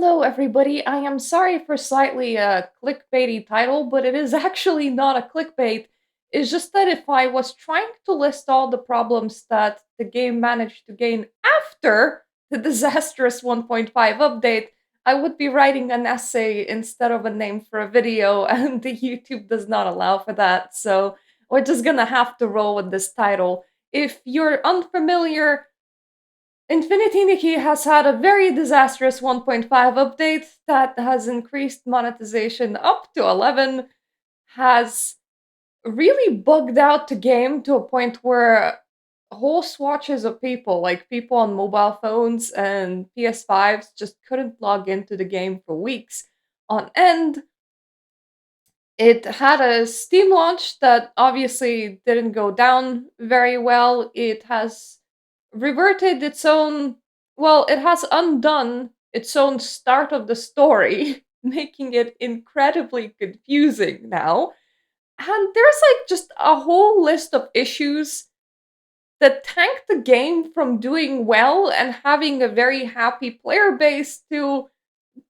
Hello, everybody. I am sorry for slightly a clickbaity title, but it is actually not a clickbait. It's just that if I was trying to list all the problems that the game managed to gain after the disastrous 1.5 update, I would be writing an essay instead of a name for a video, and the YouTube does not allow for that. So we're just gonna have to roll with this title. If you're unfamiliar, Infinity Nikki has had a very disastrous 1.5 update that has increased monetization up to 11, has really bugged out the game to a point where whole swatches of people, like people on mobile phones and PS5s, just couldn't log into the game for weeks on end. It had a Steam launch that obviously didn't go down very well. It has reverted its own, well, it has undone its own start of the story, making it incredibly confusing now. And there's like just a whole list of issues that tank the game from doing well and having a very happy player base to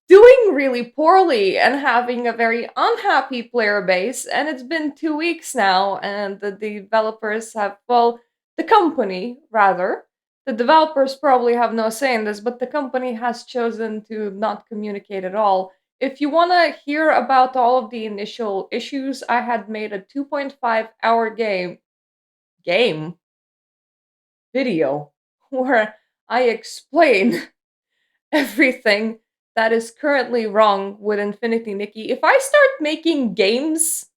doing really poorly and having a very unhappy player base. And it's been 2 weeks now, and the developers have, well, the company rather, the developers probably have no say in this, but the company has chosen to not communicate at all. If you want to hear about all of the initial issues, I had made a 2.5 hour game video where I explain everything that is currently wrong with Infinity Nikki. If I start making games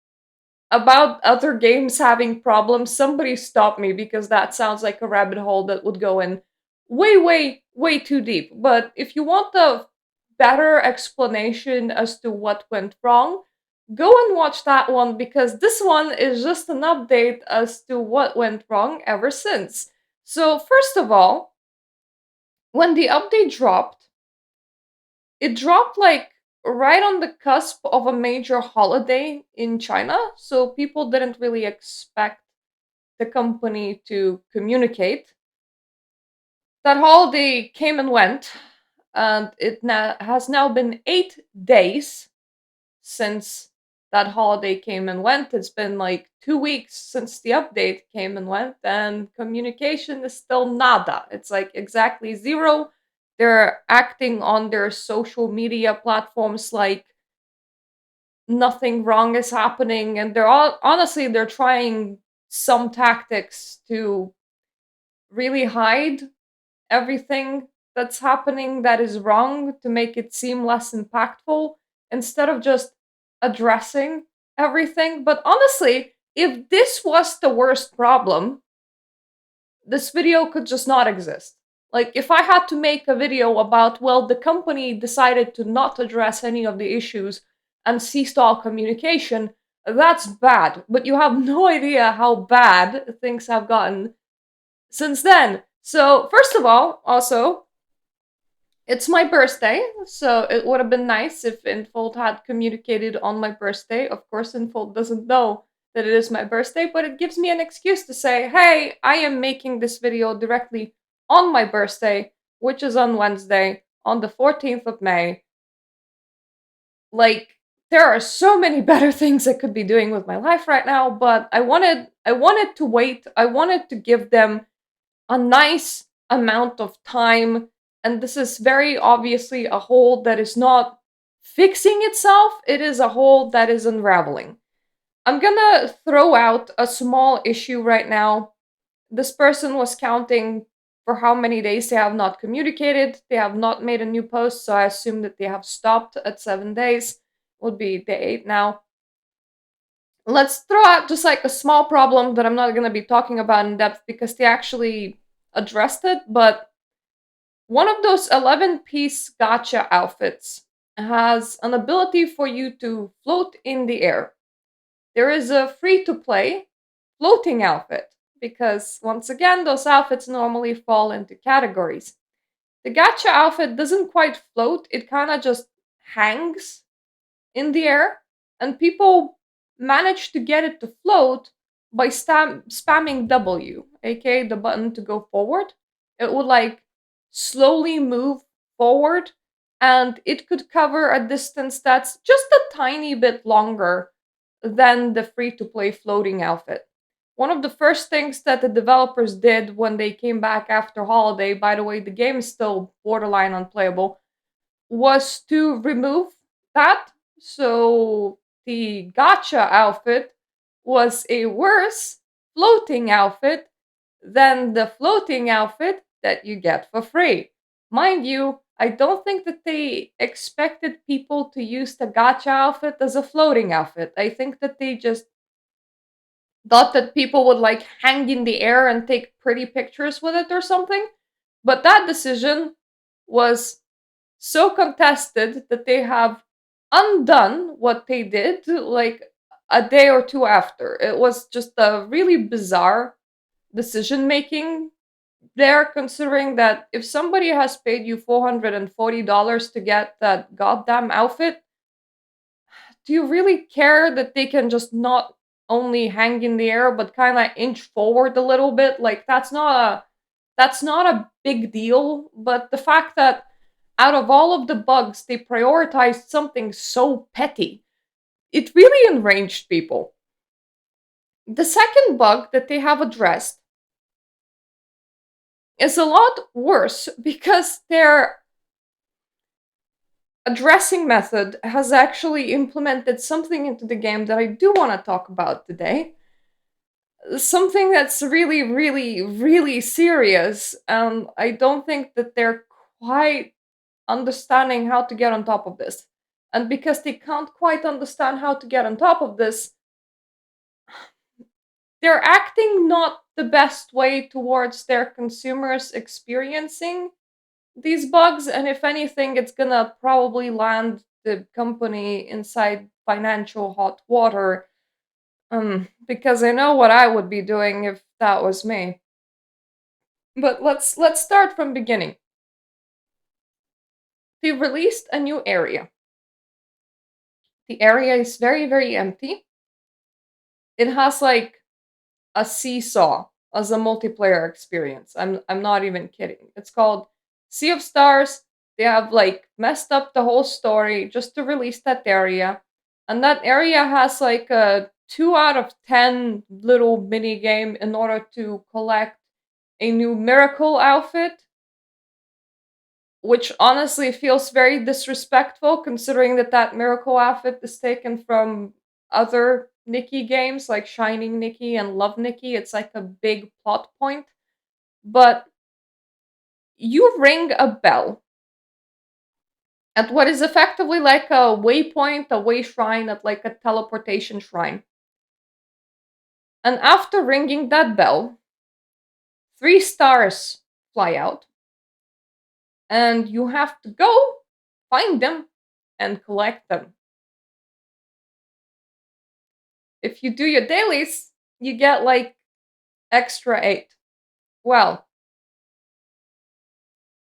about other games having problems, somebody stop me because that sounds like a rabbit hole that would go in way too deep. But if you want a better explanation as to what went wrong, go and watch that one because this one is just an update as to what went wrong ever since. So, first of all, when the update dropped, it dropped like right on the cusp of a major holiday in China, so people didn't really expect the company to communicate. That holiday came and went, and has now been 8 days since that holiday came and went. It's been like 2 weeks since the update came and went, and communication is still nada. It's like exactly zero. They're acting on their social media platforms like nothing wrong is happening, and they're all honestly they're trying some tactics to really hide everything that's happening that is wrong to make it seem less impactful instead of just addressing everything. But honestly, if this was the worst problem, this video could just not exist. Like, if I had to make a video about, well, the company decided to not address any of the issues and ceased all communication, that's bad. But you have no idea how bad things have gotten since then. So, first of all, also, it's my birthday, so it would have been nice if Infold had communicated on my birthday. Of course, Infold doesn't know that it is my birthday, but it gives me an excuse to say, hey, I am making this video directly on my birthday, which is on Wednesday, on the 14th of May. Like, there are so many better things I could be doing with my life right now, but I wanted to wait. I wanted to give them a nice amount of time, and this is very obviously a hole that is not fixing itself, it is a hole that is unraveling. I'm gonna throw out a small issue right now. This person was counting for how many days they have not communicated. They have not made a new post, so I assume that they have stopped at 7 days. Would be day 8 now. Let's throw out just like a small problem that I'm not gonna be talking about in depth because they actually addressed it, but one of those 11-piece gacha outfits has an ability for you to float in the air. There is a free to play floating outfit because, once again, those outfits normally fall into categories. The gacha outfit doesn't quite float, it kind of just hangs in the air, and people manage to get it to float by spamming W, aka the button to go forward. It would like slowly move forward and it could cover a distance that's just a tiny bit longer than the free to play floating outfit. One of the first things that the developers did when they came back after holiday, by the way, the game is still borderline unplayable, was to remove that. So the gotcha outfit was a worse floating outfit than the floating outfit that you get for free. Mind you, I don't think that they expected people to use the gotcha outfit as a floating outfit. I think that they just thought that people would like hang in the air and take pretty pictures with it or something. But that decision was so contested that they have undone what they did like a day or two after. It was just a really bizarre decision making there, considering that if somebody has paid you $440 to get that goddamn outfit, do you really care that they can just not only hang in the air but kind of inch forward a little bit? Like that's not a big deal, but the fact that out of all of the bugs they prioritized something so petty, it really enraged people. The second bug that they have addressed is a lot worse because their addressing method has actually implemented something into the game that I do want to talk about today. Something that's really, really, really serious. And I don't think that they're quite understanding how to get on top of this. And because they can't quite understand how to get on top of this, they're acting not the best way towards their consumers experiencing these bugs. And if anything, it's gonna probably land the company inside financial hot water. Because I know what I would be doing if that was me. But let's start from beginning. They released a new area. The area is very, very empty. It has like a seesaw as a multiplayer experience. I'm not even kidding. It's called Sea of Stars. They have like messed up the whole story just to release that area. And that area has like a 2 out of 10 little mini game in order to collect a new miracle outfit, which honestly feels very disrespectful considering that that miracle outfit is taken from other Nikki games like Shining Nikki and Love Nikki. It's like a big plot point. But you ring a bell at what is effectively like a waypoint, a way shrine, at like a teleportation shrine. And after ringing that bell, 3 stars fly out, and you have to go find them and collect them. If you do your dailies, you get like extra 8. Well,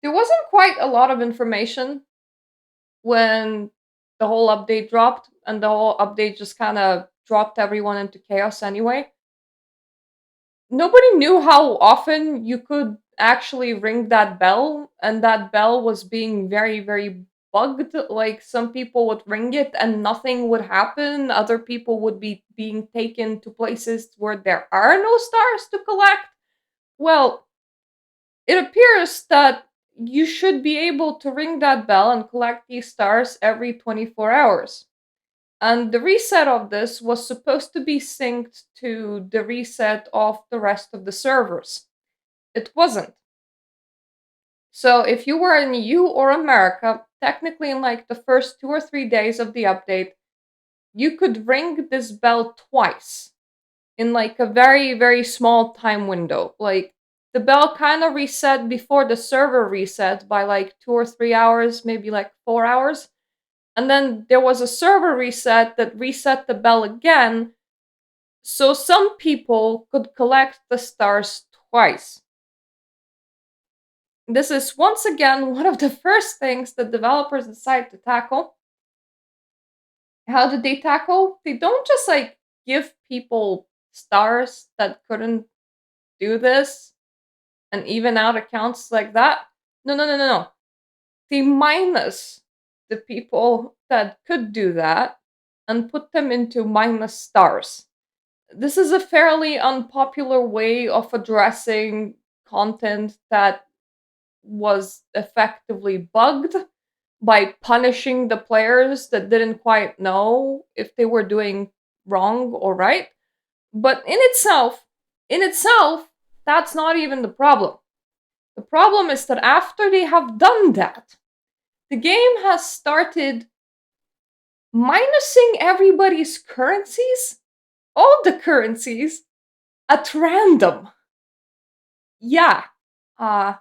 there wasn't quite a lot of information when the whole update dropped, and the whole update just kind of dropped everyone into chaos anyway. Nobody knew how often you could actually ring that bell, and that bell was being very, very bugged. Like, some people would ring it and nothing would happen, other people would be being taken to places where there are no stars to collect. Well, it appears that you should be able to ring that bell and collect these stars every 24 hours. And the reset of this was supposed to be synced to the reset of the rest of the servers. It wasn't. So if you were in EU or America, technically in like the first 2 or 3 days of the update, you could ring this bell twice in like a very, very small time window. Like, the bell kind of reset before the server reset by like 2 or 3 hours, maybe like 4 hours. And then there was a server reset that reset the bell again, so some people could collect the stars twice. This is once again one of the first things that developers decide to tackle. How did they tackle? They don't just like give people stars that couldn't do this and even out accounts like that. No, no, no, no, no. they minus the people that could do that and put them into minus stars. This is a fairly unpopular way of addressing content that was effectively bugged by punishing the players that didn't quite know if they were doing wrong or right. But in itself, that's not even the problem. The problem is that after they have done that, the game has started minusing everybody's currencies, all the currencies, at random. Yeah. Uh,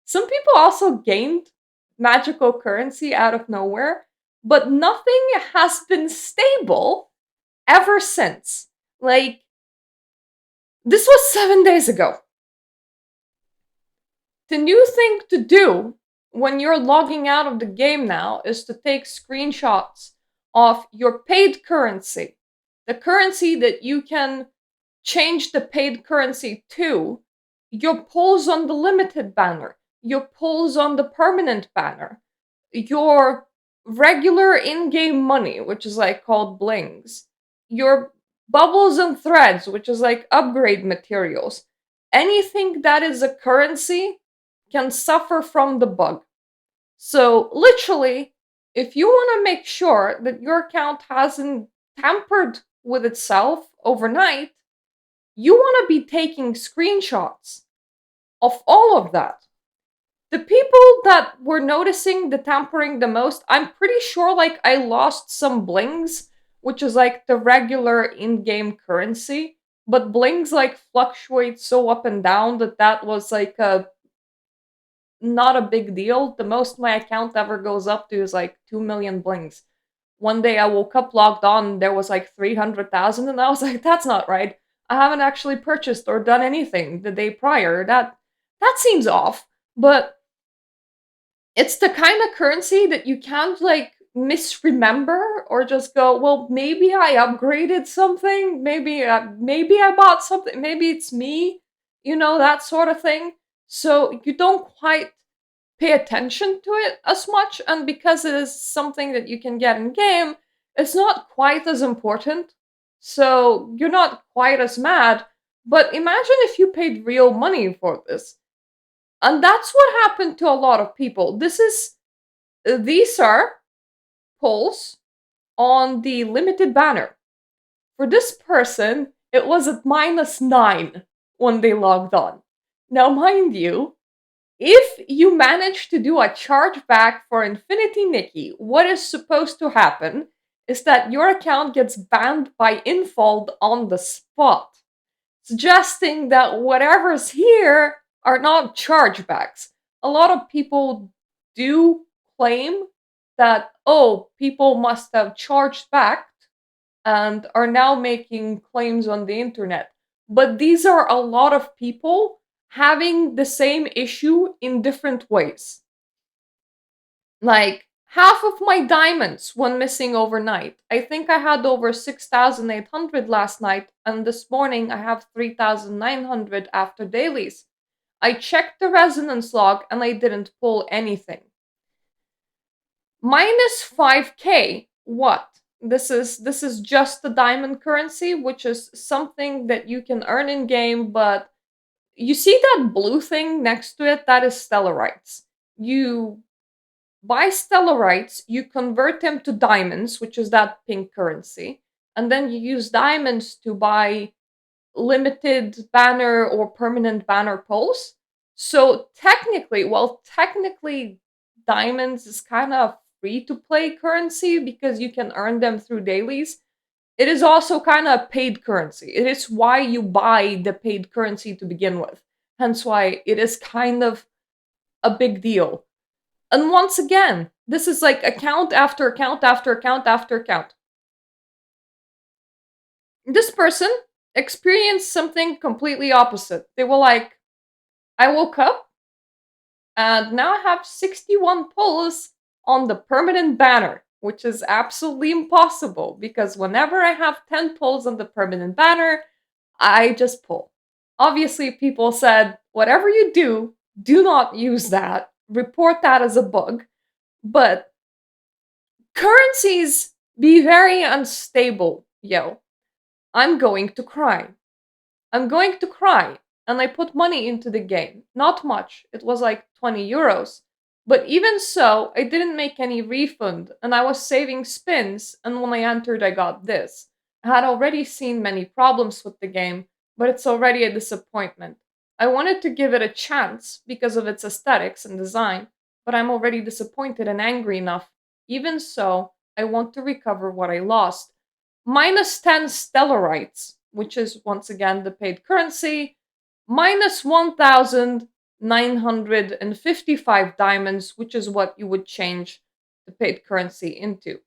some people also gained magical currency out of nowhere, but nothing has been stable ever since. Like, this was 7 days ago. The new thing to do when you're logging out of the game now is to take screenshots of your paid currency, the currency that you can change the paid currency to, your pulls on the limited banner, your pulls on the permanent banner, your regular in-game money, which is like called blings, your bubbles and threads, which is like upgrade materials. Anything that is a currency can suffer from the bug. So, literally, if you want to make sure that your account hasn't tampered with itself overnight, you want to be taking screenshots of all of that. The people that were noticing the tampering the most, I'm pretty sure like I lost some blings, which is like the regular in-game currency, but blings like fluctuate so up and down that that was like a not a big deal. The most my account ever goes up to is like 2 million blings. One day I woke up logged on, there was like 300,000, and I was like, that's not right. I haven't actually purchased or done anything the day prior. That seems off. But it's the kind of currency that you can't like misremember or just go, well, maybe I upgraded something, maybe I bought something, maybe it's me, that sort of thing. So you don't quite pay attention to it as much, and because it is something that you can get in game, it's not quite as important. So you're not quite as mad. But imagine if you paid real money for this. And that's what happened to a lot of people. These are polls on the limited banner. For this person, it was at -9 when they logged on. Now, mind you, if you manage to do a chargeback for Infinity Nikki, what is supposed to happen is that your account gets banned by Infold on the spot, suggesting that whatever's here are not chargebacks. A lot of people do claim that, oh, people must have charged back and are now making claims on the internet. But these are a lot of people having the same issue in different ways. Like, half of my diamonds went missing overnight. I think I had over 6,800 last night, and this morning I have 3,900 after dailies. I checked the resonance log and I didn't pull anything. -5k, what? This is just the diamond currency, which is something that you can earn in game, but you see that blue thing next to it? That is stellarites. You buy stellarites, you convert them to diamonds, which is that pink currency, and then you use diamonds to buy limited banner or permanent banner pulls. So technically, diamonds is kind of free to play currency because you can earn them through dailies. It is also kind of paid currency. It is why you buy the paid currency to begin with. Hence why it is kind of a big deal. And once again, this is like account after account after account after account. This person experienced something completely opposite. They were like, I woke up and now I have 61 pulls on the permanent banner, which is absolutely impossible because whenever I have 10 pulls on the permanent banner, I just pull. Obviously, people said, whatever you do, do not use that. report that as a bug. But currencies be very unstable, yo. I'm going to cry. I'm going to cry. And I put money into the game. Not much. It was like 20 euros. But even so, I didn't make any refund, and I was saving spins, and when I entered, I got this. I had already seen many problems with the game, but it's already a disappointment. I wanted to give it a chance because of its aesthetics and design, but I'm already disappointed and angry enough. Even so, I want to recover what I lost. Minus 10 stellarites, which is once again the paid currency, minus 1,955 diamonds, which is what you would change the paid currency into.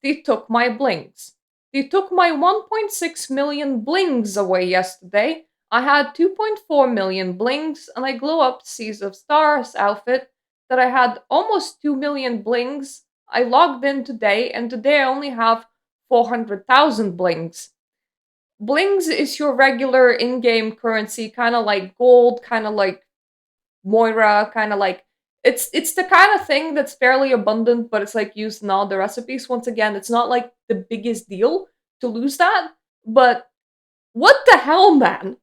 They took my blings. They took my 1.6 million blings away yesterday. I had 2.4 million blings, and I glow up Seas of Stars outfit that I had almost 2 million blings. I logged in today, and today I only have 400,000 blings. Blings is your regular in-game currency, kind of like gold, kind of like Moira, kind of like it's the kind of thing that's fairly abundant, but it's like used in all the recipes. Once again, it's not like the biggest deal to lose that, but what the hell, man?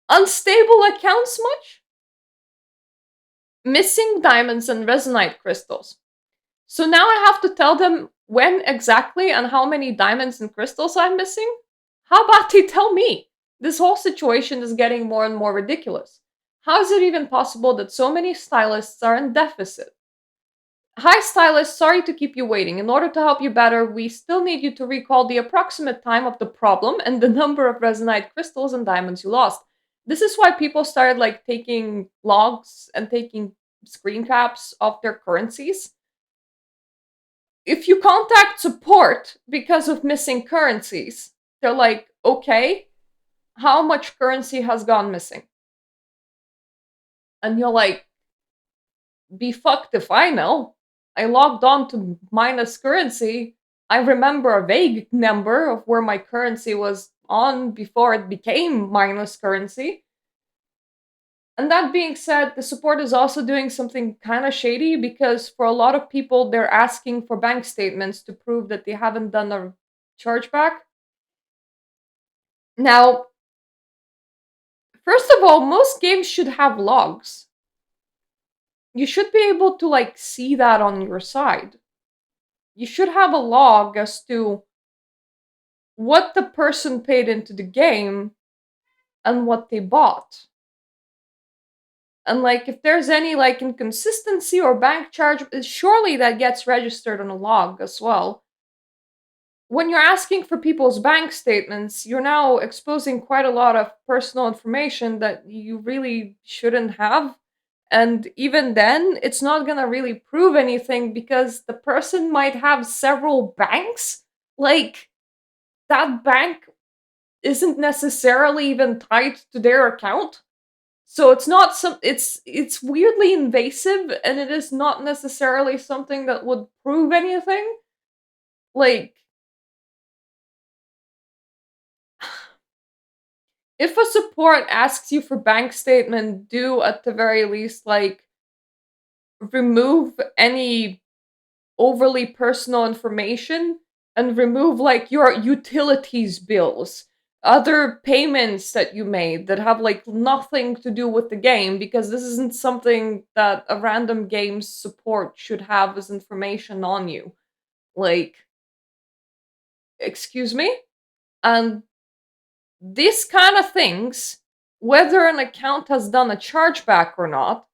Unstable accounts much? Missing diamonds and resonite crystals. So now I have to tell them when exactly and how many diamonds and crystals I'm missing? How about they tell me? This whole situation is getting more and more ridiculous. How is it even possible that so many stylists are in deficit? Hi, stylist, sorry to keep you waiting. In order to help you better, we still need you to recall the approximate time of the problem and the number of resonite crystals and diamonds you lost. This is why people started like taking logs and taking screen caps of their currencies. If you contact support because of missing currencies, they're like, okay, how much currency has gone missing? And you're like, be fucked if I know. I logged on to minus currency. I remember a vague number of where my currency was on before it became minus currency. And that being said, the support is also doing something kind of shady because for a lot of people, they're asking for bank statements to prove that they haven't done a chargeback. Now, first of all, most games should have logs. You should be able to like see that on your side. You should have a log as to what the person paid into the game and what they bought. And like if there's any like inconsistency or bank charge, surely that gets registered on a log as well. When you're asking for people's bank statements, you're now exposing quite a lot of personal information that you really shouldn't have. And even then, it's not gonna really prove anything because the person might have several banks. Like, that bank isn't necessarily even tied to their account. So it's not some it's weirdly invasive and it is not necessarily something that would prove anything. Like if a support asks you for bank statement, do at the very least like remove any overly personal information and remove like your utilities bills, other payments that you made that have like nothing to do with the game because this isn't something that a random game's support should have as information on you. Like, excuse me? And these kind of things, whether an account has done a chargeback or not,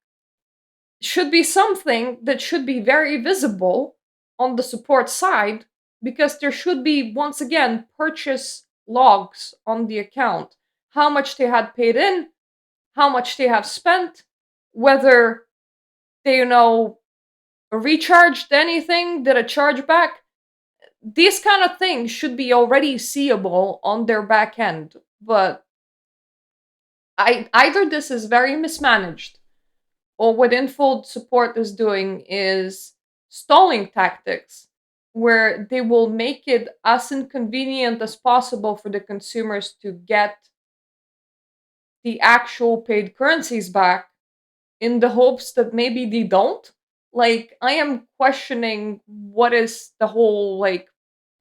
should be something that should be very visible on the support side because there should be, once again, purchase logs on the account. How much they had paid in, how much they have spent, whether they, recharged anything, did a chargeback. These kind of things should be already seeable on their back end. But either this is very mismanaged or what Infold support is doing is stalling tactics, where they will make it as inconvenient as possible for the consumers to get the actual paid currencies back in the hopes that maybe they don't. Like, I am questioning what is the whole, like,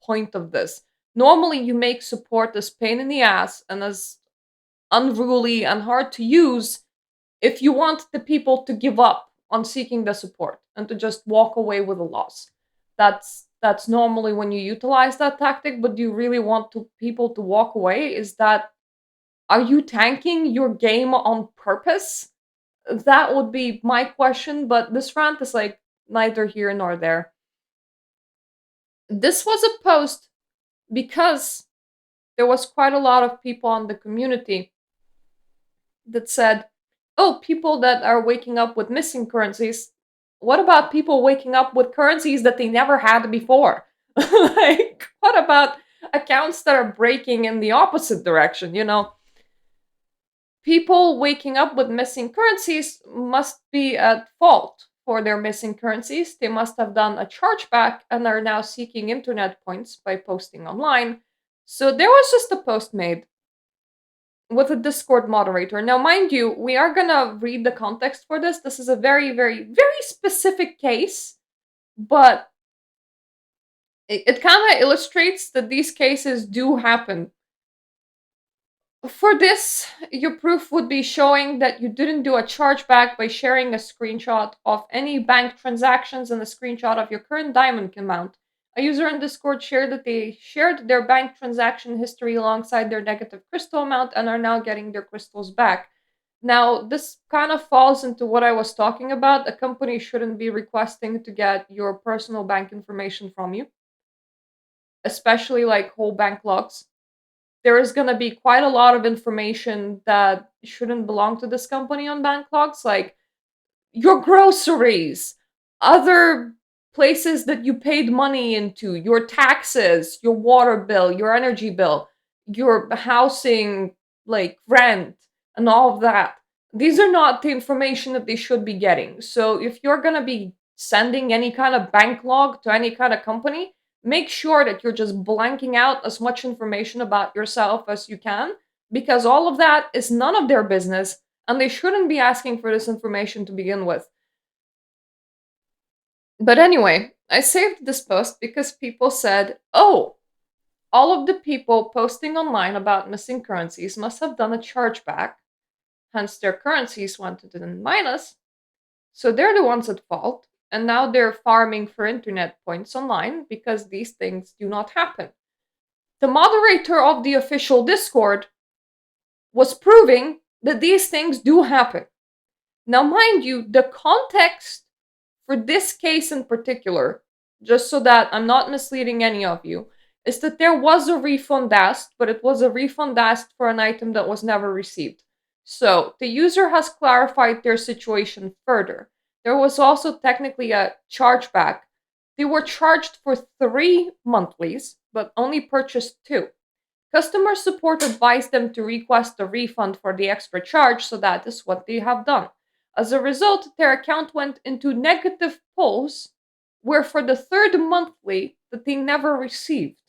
point of this. Normally, you make support as pain in the ass and as unruly and hard to use if you want the people to give up on seeking the support and to just walk away with a loss. That's normally when you utilize that tactic, but do you really want people to walk away? Is that, are you tanking your game on purpose? That would be my question, but this rant is like neither here nor there. This was a post because there was quite a lot of people on the community that said, "Oh, people that are waking up with missing currencies. What about people waking up with currencies that they never had before? Like, what about accounts that are breaking in the opposite direction, you know?" People waking up with missing currencies must be at fault for their missing currencies. They must have done a chargeback and are now seeking internet points by posting online. So there was just a post made with a Discord moderator. Now, mind you, we are gonna read the context for this. This is a very, very, very specific case, but it kind of illustrates that these cases do happen. For this, your proof would be showing that you didn't do a chargeback by sharing a screenshot of any bank transactions and a screenshot of your current diamond amount. A user in Discord shared that they shared their bank transaction history alongside their negative crystal amount and are now getting their crystals back. Now, this kind of falls into what I was talking about. A company shouldn't be requesting to get your personal bank information from you, especially like whole bank logs. There is going to be quite a lot of information that shouldn't belong to this company on bank logs, like your groceries, other places that you paid money into, your taxes, your water bill, your energy bill, your housing, like rent, and all of that. These are not the information that they should be getting. So if you're going to be sending any kind of bank log to any kind of company, make sure that you're just blanking out as much information about yourself as you can, because all of that is none of their business and they shouldn't be asking for this information to begin with. But anyway, I saved this post because people said, "Oh, all of the people posting online about missing currencies must have done a chargeback, hence their currencies went into the minus, so they're the ones at fault, and now they're farming for internet points online because these things do not happen." The moderator of the official Discord was proving that these things do happen. Now, mind you, the context for this case in particular, just so that I'm not misleading any of you, is that there was a refund asked, but it was a refund asked for an item that was never received. So the user has clarified their situation further. There was also technically a chargeback. They were charged for 3 monthlies, but only purchased 2. Customer support advised them to request a refund for the extra charge, so that is what they have done. As a result, their account went into negative pulls, where for the 3rd monthly that they never received.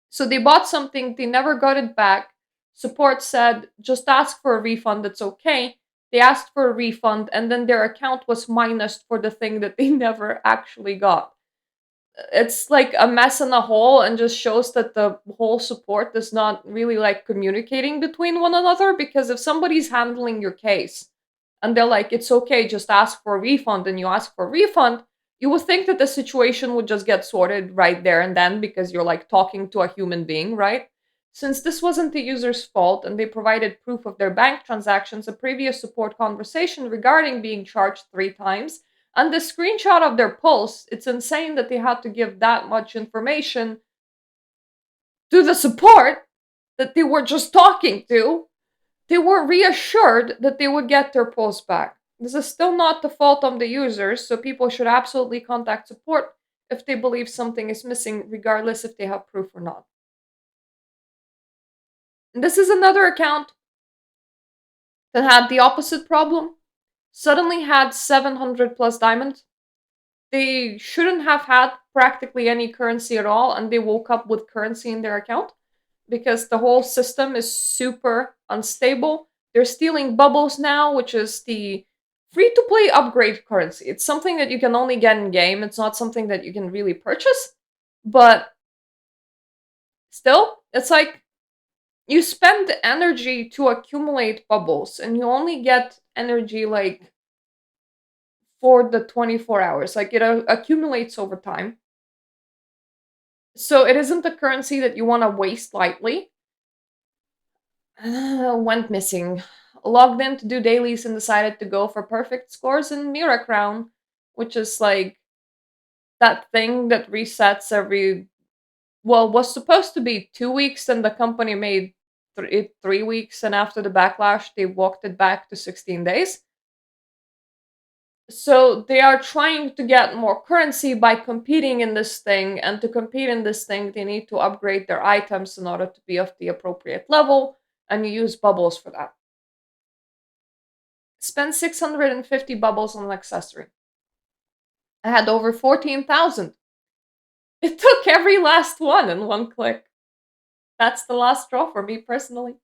So they bought something, they never got it back. Support said, "Just ask for a refund, it's okay." They asked for a refund, and then their account was minused for the thing that they never actually got. It's like a mess in a hole and just shows that the whole support is not really like communicating between one another, because if somebody's handling your case and they're like, "It's okay, just ask for a refund," and you ask for a refund, you would think that the situation would just get sorted right there and then because you're like talking to a human being, right? Since this wasn't the user's fault and they provided proof of their bank transactions, a previous support conversation regarding being charged 3 times, and the screenshot of their pulse, it's insane that they had to give that much information to the support that they were just talking to. They were reassured that they would get their pulse back. This is still not the fault of the users, so people should absolutely contact support if they believe something is missing, regardless if they have proof or not. And this is another account that had the opposite problem. Suddenly had 700 plus diamonds. They shouldn't have had practically any currency at all, and they woke up with currency in their account because the whole system is super unstable. They're stealing bubbles now, which is the free to play upgrade currency. It's something that you can only get in game. It's not something that you can really purchase. But still, it's like you spend energy to accumulate bubbles and you only get energy like for the 24 hours. Like it accumulates over time. So it isn't a currency that you want to waste lightly. Went missing. Logged in to do dailies and decided to go for perfect scores in Mira Crown, which is like that thing that resets every, well, was supposed to be 2 weeks, and the company made it 3 weeks, and after the backlash, they walked it back to 16 days. So they are trying to get more currency by competing in this thing, and to compete in this thing, they need to upgrade their items in order to be of the appropriate level, and you use bubbles for that. Spend 650 bubbles on an accessory. I had over 14,000. It took every last one in one click. That's the last straw for me personally.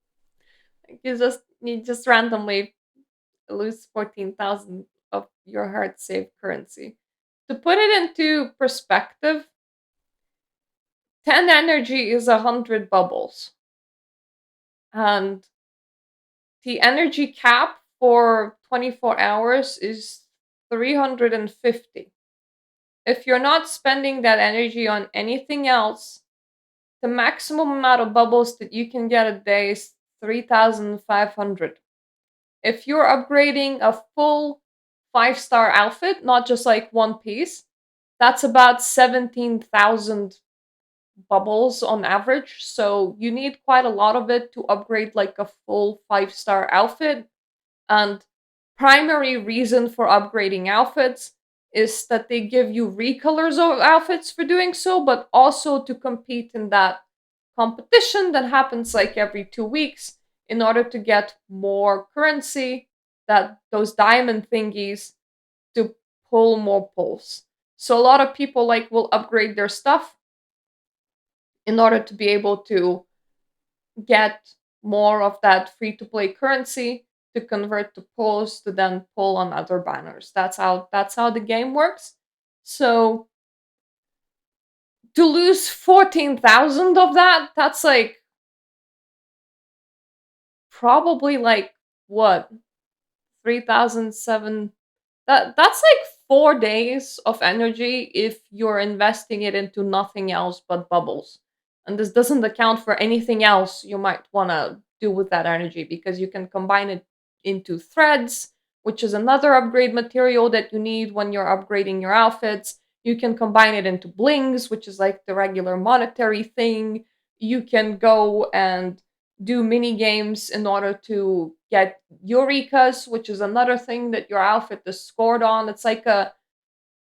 You just randomly lose 14,000 of your hard saved currency. To put it into perspective, 10 energy is 100 bubbles. And the energy cap for 24 hours is 350. If you're not spending that energy on anything else, the maximum amount of bubbles that you can get a day is 3,500. If you're upgrading a full 5-star outfit, not just like one piece, that's about 17,000 bubbles on average. So you need quite a lot of it to upgrade like a full 5-star outfit. And primary reason for upgrading outfits is that they give you recolors of outfits for doing so, but also to compete in that competition that happens like every 2 weeks in order to get more currency, that those diamond thingies, to pull more pulls. So a lot of people like will upgrade their stuff in order to be able to get more of that free to play currency to convert to pulls to then pull on other banners. That's how the game works. So to lose 14,000 of that, that's like probably like what, 3,007, that's like 4 days of energy if you're investing it into nothing else but bubbles. And this doesn't account for anything else you might want to do with that energy, because you can combine it into threads, which is another upgrade material that you need when you're upgrading your outfits. You can combine it into blings, which is like the regular monetary thing. You can go and do mini games in order to get Eureka's, which is another thing that your outfit is scored on. It's like a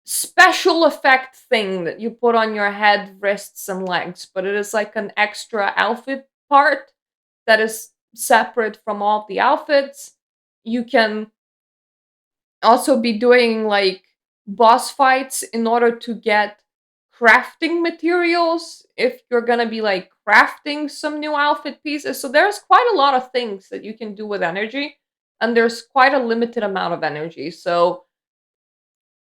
special effect thing that you put on your head, wrists, and legs, but it is like an extra outfit part that is separate from all the outfits. You can also be doing like boss fights in order to get crafting materials if you're gonna be like crafting some new outfit pieces. So there's quite a lot of things that you can do with energy, and there's quite a limited amount of energy. So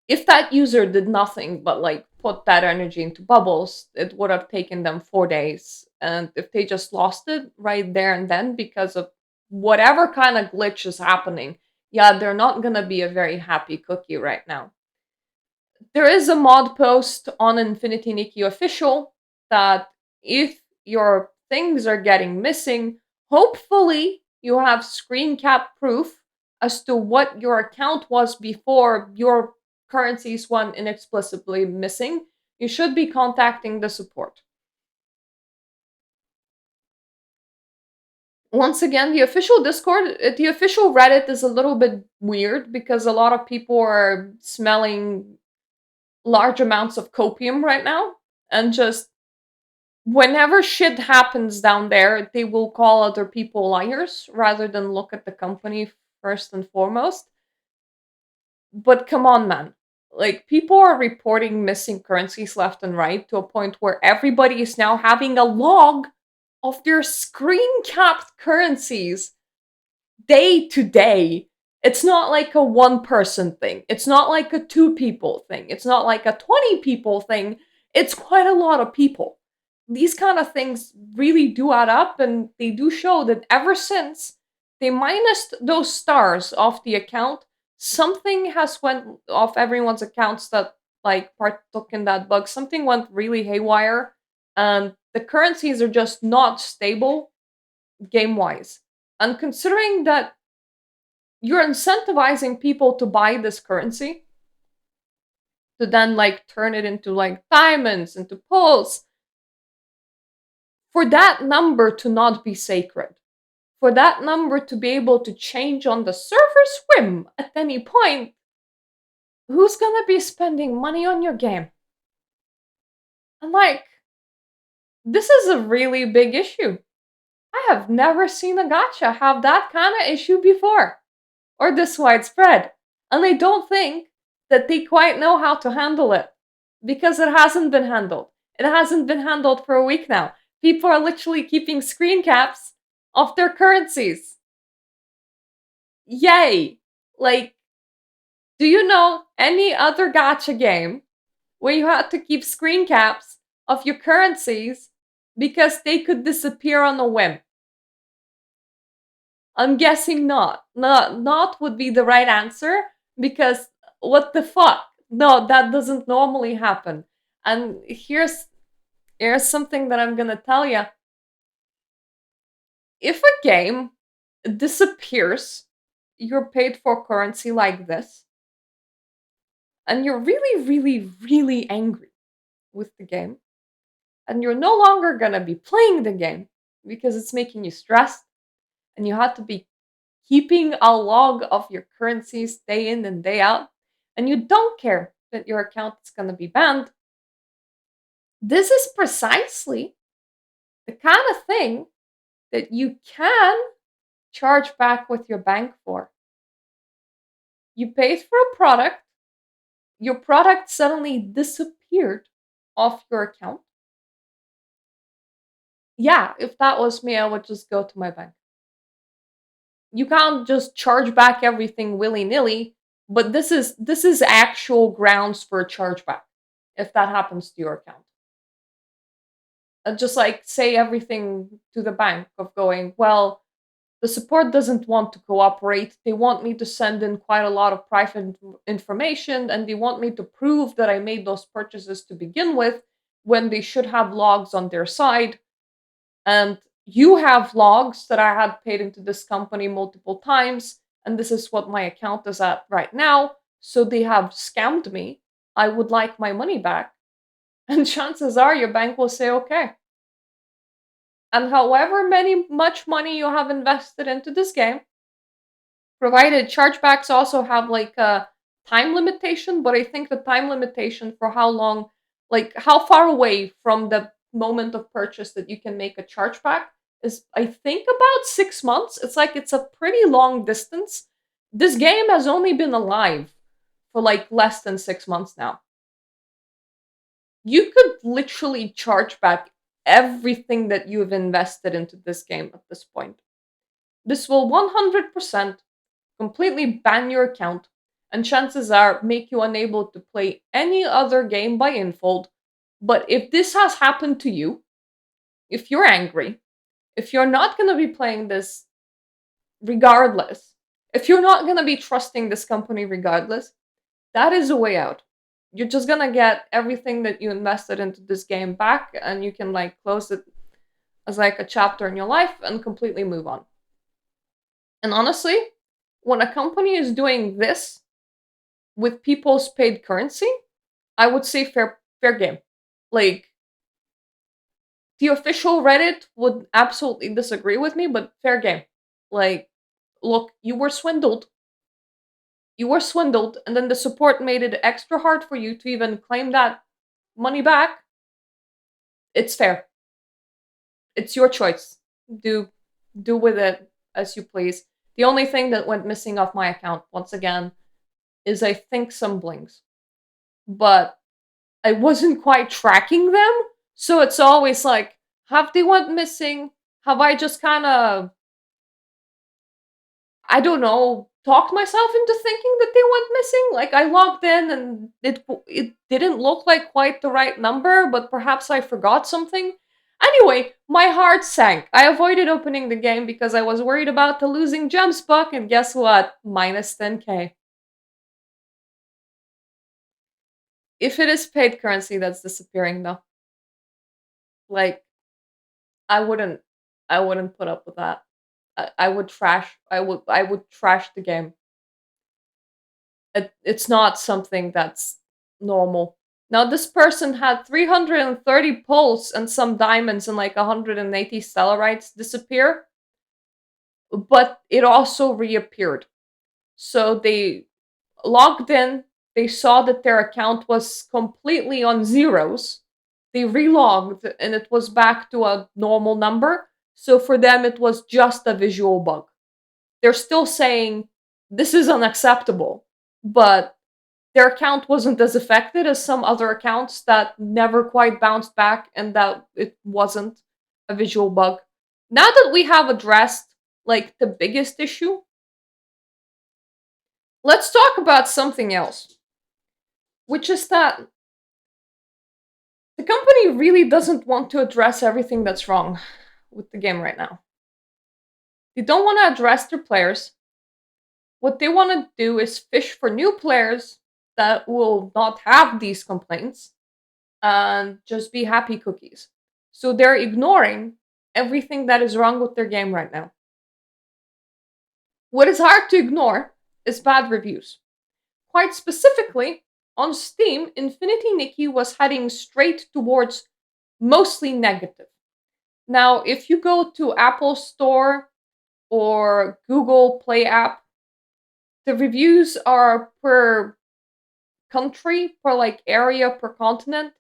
if that user did nothing but like put that energy into bubbles, it would have taken them 4 days. And if they just lost it right there and then because of whatever kind of glitch is happening, yeah, they're not gonna be a very happy cookie right now. There is a mod post on Infinity Nikki official that if your things are getting missing, hopefully you have screen cap proof as to what your account was before your currencies went inexplicably missing. You should be contacting the support. Once again, the official Discord, the official Reddit is a little bit weird because a lot of people are smelling large amounts of copium right now, and just whenever shit happens down there, they will call other people liars rather than look at the company first and foremost. But come on, man. Like, people are reporting missing currencies left and right to a point where everybody is now having a log of their screen capped currencies day to day. It's not like a one person thing. It's not like a two people thing. It's not like a 20 people thing. It's quite a lot of people. These kind of things really do add up, and they do show that ever since they minused those stars off the account, something has went off everyone's accounts that like partook in that bug. Something went really haywire, and the currencies are just not stable game wise. And considering that you're incentivizing people to buy this currency to then like turn it into like diamonds, into pulls, for that number to not be sacred, for that number to be able to change on the server's whim at any point, who's gonna be spending money on your game? And like, this is a really big issue. I have never seen a gacha have that kind of issue before, or this widespread. And I don't think that they quite know how to handle it because it hasn't been handled. It hasn't been handled for a week now. People are literally keeping screen caps of their currencies. Yay! Like, do you know any other gacha game where you had to keep screen caps of your currencies because they could disappear on a whim? I'm guessing not. Not would be the right answer because what the fuck? No, that doesn't normally happen. And here's something that I'm gonna tell you. If a game disappears your paid for currency like this, and you're really, really, really angry with the game, and you're no longer gonna be playing the game because it's making you stressed, and you have to be keeping a log of your currencies day in and day out, and you don't care that your account is gonna be banned, this is precisely the kind of thing that you can charge back with your bank for. You paid for a product, your product suddenly disappeared off your account. Yeah, if that was me, I would just go to my bank. You can't just charge back everything willy-nilly, but this is actual grounds for a chargeback if that happens to your account. Just like say everything to the bank of going, well, the support doesn't want to cooperate. They want me to send in quite a lot of private information, and they want me to prove that I made those purchases to begin with when they should have logs on their side. And you have logs that I had paid into this company multiple times, and this is what my account is at right now. So they have scammed me. I would like my money back. And chances are your bank will say okay. And however much money you have invested into this game, provided chargebacks also have like a time limitation, but I think the time limitation for how long, like how far away from the moment of purchase that you can make a chargeback is, I think, about 6 months. It's like it's a pretty long distance. This game has only been alive for like less than 6 months now. You could literally charge back everything that you've invested into this game at this point. This will 100% completely ban your account, and chances are make you unable to play any other game by Infold. But if this has happened to you, if you're angry, if you're not going to be playing this regardless, if you're not going to be trusting this company regardless, that is a way out. You're just going to get everything that you invested into this game back, and you can like close it as like a chapter in your life and completely move on. And honestly, when a company is doing this with people's paid currency, I would say fair game. Like, the official Reddit would absolutely disagree with me, but fair game. Like, look, you were swindled. You were swindled, and then the support made it extra hard for you to even claim that money back. It's fair. It's your choice. Do with it as you please. The only thing that went missing off my account, once again, is I think some blinks. But I wasn't quite tracking them, so it's always like, have they went missing? Have I just kind of, I don't know, talked myself into thinking that they went missing. Like I logged in and it didn't look like quite the right number, but perhaps I forgot something. Anyway, my heart sank. I avoided opening the game because I was worried about the losing gems buck, and guess what? Minus 10k. If it is paid currency that's disappearing though, like I wouldn't I wouldn't put up with that. I would trash the game. It's not something that's normal. Now this person had 330 pulse and some diamonds and like 180 stellarites disappear, but it also reappeared. So they logged in, they saw that their account was completely on zeros. They relogged and it was back to a normal number. So for them, it was just a visual bug. They're still saying this is unacceptable, but their account wasn't as affected as some other accounts that never quite bounced back and that it wasn't a visual bug. Now that we have addressed like the biggest issue, let's talk about something else, which is that the company really doesn't want to address everything that's wrong with the game right now. They don't want to address their players. What they want to do is fish for new players that will not have these complaints and just be happy cookies. So they're ignoring everything that is wrong with their game right now. What is hard to ignore is bad reviews. Quite specifically, on Steam, Infinity Nikki was heading straight towards mostly negative. Now, if you go to Apple Store or Google Play app, the reviews are per country, per like area, per continent.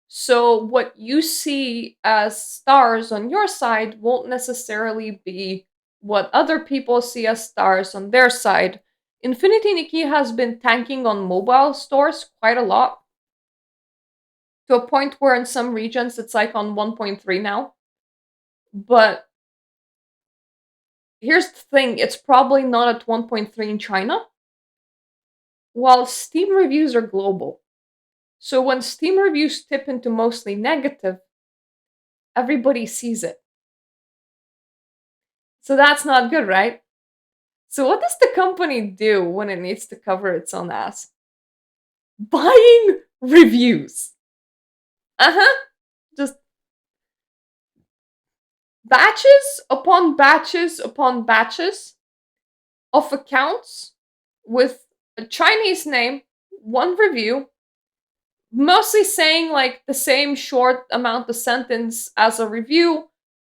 So what you see as stars on your side won't necessarily be what other people see as stars on their side. Infinity Nikki has been tanking on mobile stores quite a lot, to a point where in some regions it's like on 1.3 now. But here's the thing, it's probably not at 1.3 in China, while Steam reviews are global. So when Steam reviews tip into mostly negative, everybody sees it. So that's not good, right? So what does the company do when it needs to cover its own ass? Buying reviews. Uh-huh. Just batches upon batches upon batches of accounts with a Chinese name, one review, mostly saying like the same short amount of sentence as a review.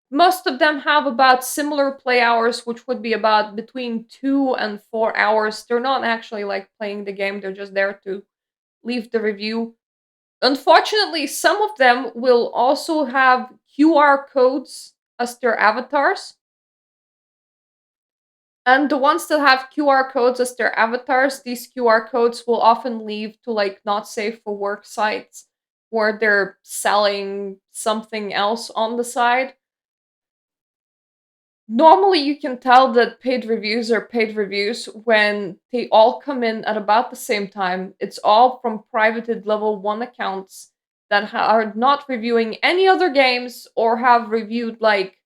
Most of them have about similar play hours, which would be about between 2 and 4 hours. They're not actually like playing the game, they're just there to leave the review. Unfortunately, some of them will also have QR codes as their avatars. And the ones that have QR codes as their avatars, these QR codes will often lead to like not safe for work sites where they're selling something else on the side. Normally, you can tell that paid reviews are paid reviews when they all come in at about the same time. It's all from privated level 1 accounts that are not reviewing any other games or have reviewed like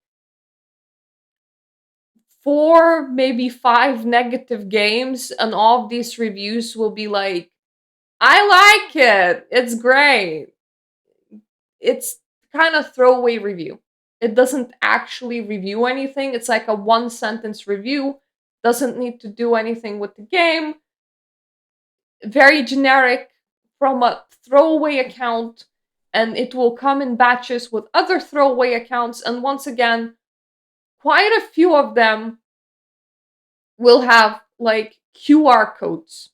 4, maybe 5 negative games, and all of these reviews will be like, I like it, it's great. It's kind of throwaway review. It doesn't actually review anything. It's like a one sentence review, doesn't need to do anything with the game. Very generic from a throwaway account, and it will come in batches with other throwaway accounts. And once again, quite a few of them will have like QR codes.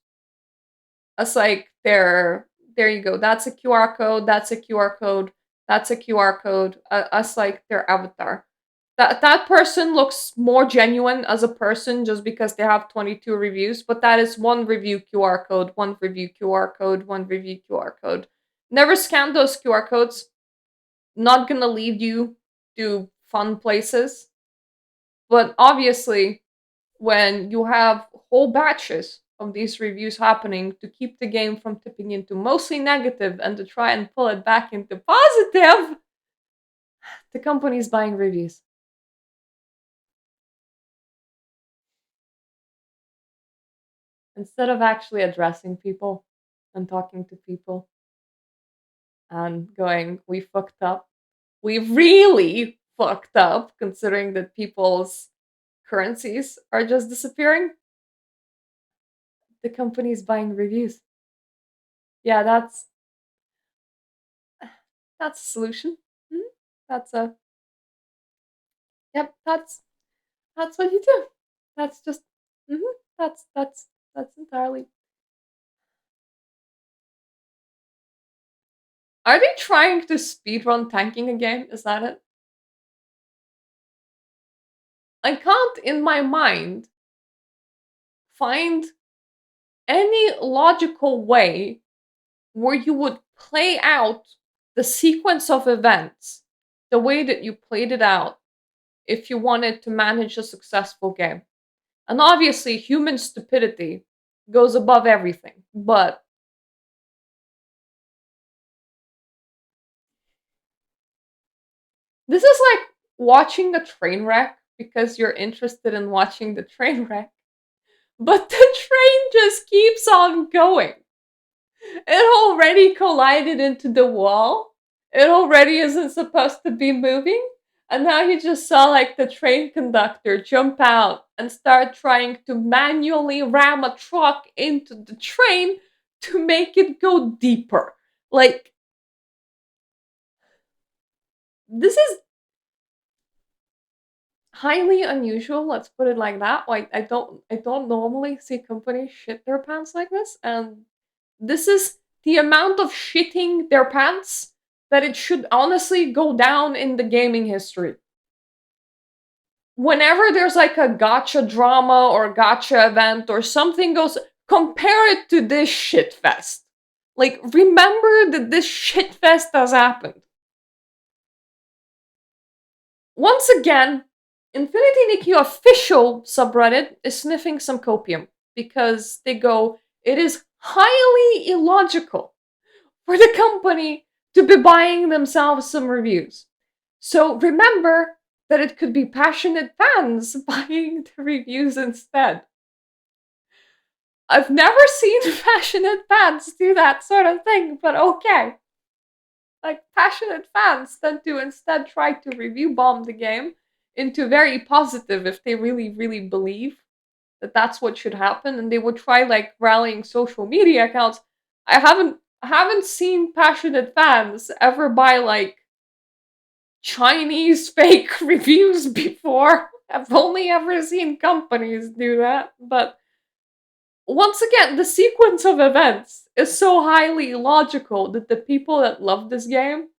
It's like there you go. That's a QR code. That's a QR code. That's a QR code. As like their avatar. That person looks more genuine as a person just because they have 22 reviews, but that is one review QR code, one review QR code, one review QR code. Never scan those QR codes. Not gonna lead you to fun places. But obviously, when you have whole batches of these reviews happening to keep the game from tipping into mostly negative and to try and pull it back into positive, the company's buying reviews instead of actually addressing people and talking to people and going, we fucked up. We really fucked up considering that people's currencies are just disappearing. The company's buying reviews. Yeah, that's a solution. Mhm. That's a yep, that's what you do. That's just mhm, that's entirely. Are they trying to speedrun tanking again? Is that it? I can't in my mind find any logical way where you would play out the sequence of events the way that you played it out if you wanted to manage a successful game. And obviously, human stupidity goes above everything. But this is like watching a train wreck because you're interested in watching the train wreck. But the train just keeps on going. It already collided into the wall. It already isn't supposed to be moving. And now you just saw like the train conductor jump out and start trying to manually ram a truck into the train to make it go deeper. Like, this is highly unusual, let's put it like that. Like, I don't normally see companies shit their pants like this, and this is the amount of shitting their pants that it should honestly go down in the gaming history. Whenever there's like a gotcha drama or gotcha event or something goes, compare it to this shit fest. Like, remember that this shit fest has happened. Once again, Infinity Nikki official subreddit is sniffing some copium because they go, it is highly illogical for the company to be buying themselves some reviews. So remember that it could be passionate fans buying the reviews instead. I've never seen passionate fans do that sort of thing, but okay. Like, passionate fans tend to instead try to review bomb the game into very positive if they really, really believe that that's what should happen, and they would try like rallying social media accounts. I haven't seen passionate fans ever buy like Chinese fake reviews before. I've only ever seen companies do that, but once again, the sequence of events is so highly illogical that the people that love this game